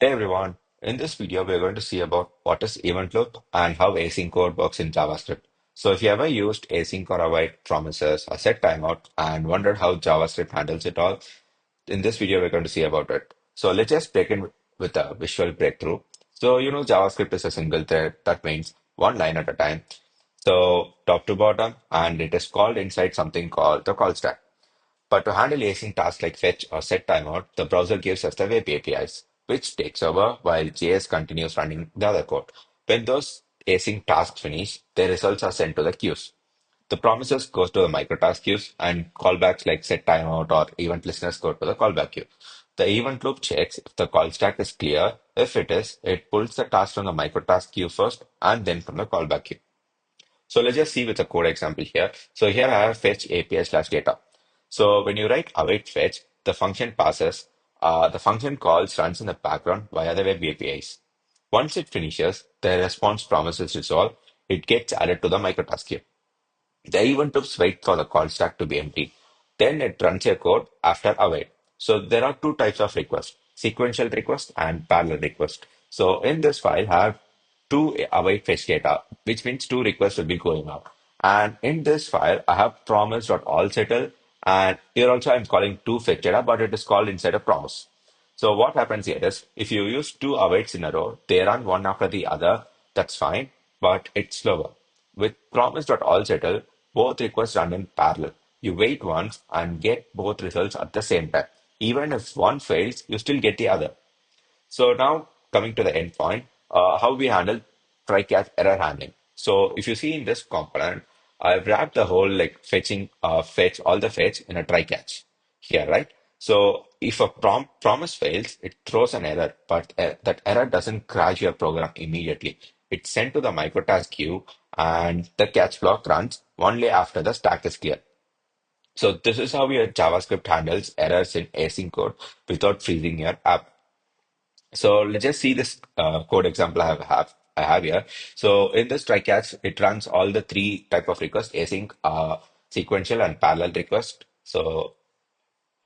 Hey everyone, in this video we're going to see about what is event loop and how async code works in JavaScript. So if you ever used async or await promises or set timeout and wondered how JavaScript handles it all, in this video we're going to see about it. So let's just break in with a visual breakthrough. So JavaScript is a single thread that means one line at a time. So top to bottom, and it is called inside something called the call stack. But to handle async tasks like fetch or set timeout, the browser gives us the web APIs, which takes over while JS continues running the other code. When those async tasks finish, their results are sent to the queues. The promises goes to the microtask queues and callbacks like set timeout or event listeners go to the callback queue. The event loop checks if the call stack is clear. If it is, it pulls the task from the microtask queue first and then from the callback queue. So let's just see with a code example here. So here I have fetch API slash data. So when you write await fetch, the function passes, the function calls runs in the background via the web APIs. Once it finishes, the response promise is resolved. It gets added to the microtask queue. The event loops wait for the call stack to be empty. Then it runs a code after await. So there are two types of requests, sequential request and parallel request. So in this file, I have two await fetch data, which means two requests will be going out. And in this file, I have promise.allSettle. And here also I'm calling two fetch data, but it is called inside a promise. So what happens here is if you use two awaits in a row, they run one after the other, that's fine, but it's slower. With promise.allSettle, both requests run in parallel. You wait once and get both results at the same time. Even if one fails, you still get the other. So now coming to the endpoint, how we handle try-catch error handling. So if you see in this component, I've wrapped the whole like fetching, fetch all the fetch in a try-catch here, right? So if a promise fails, it throws an error, but that error doesn't crash your program immediately. It's sent to the microtask queue, and the catch block runs only after the stack is clear. So this is how your JavaScript handles errors in async code without freezing your app. So let's just see this code example I have here. So in this try catch, it runs all the three type of requests: async, sequential, and parallel request. So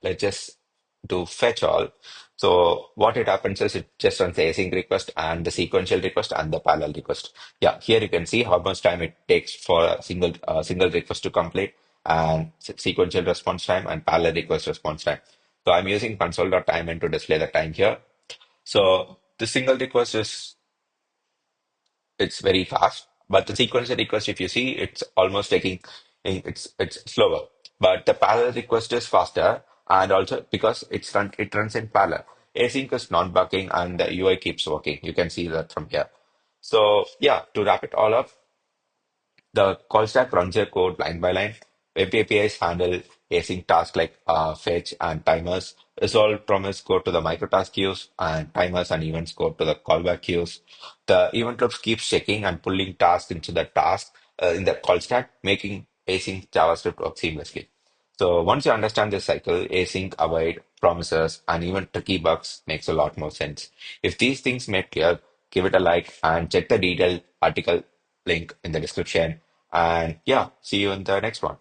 let's just do fetch all. So what it happens is it just runs the async request and the sequential request and the parallel request. Yeah, here you can see how much time it takes for a single request to complete and sequential response time and parallel request response time. So I'm using console.timeline to display the time here. So the single request is it's very fast, but the sequential request, if you see, it's almost taking it's slower. But the parallel request is faster, and also because it runs in parallel. Async is non-bucking, and the UI keeps working. You can see that from here. So yeah, to wrap it all up, the call stack runs your code line by line. Web APIs handle async tasks like fetch and timers. Resolve promise go to the microtask queues, and timers and events go to the callback queues. The event loops keeps checking and pulling tasks into the task in the call stack, making async JavaScript work seamlessly. So once you understand this cycle, async, await, promises, and even tricky bugs makes a lot more sense. If these things make clear, give it a like and check the detailed article link in the description. And yeah, see you in the next one.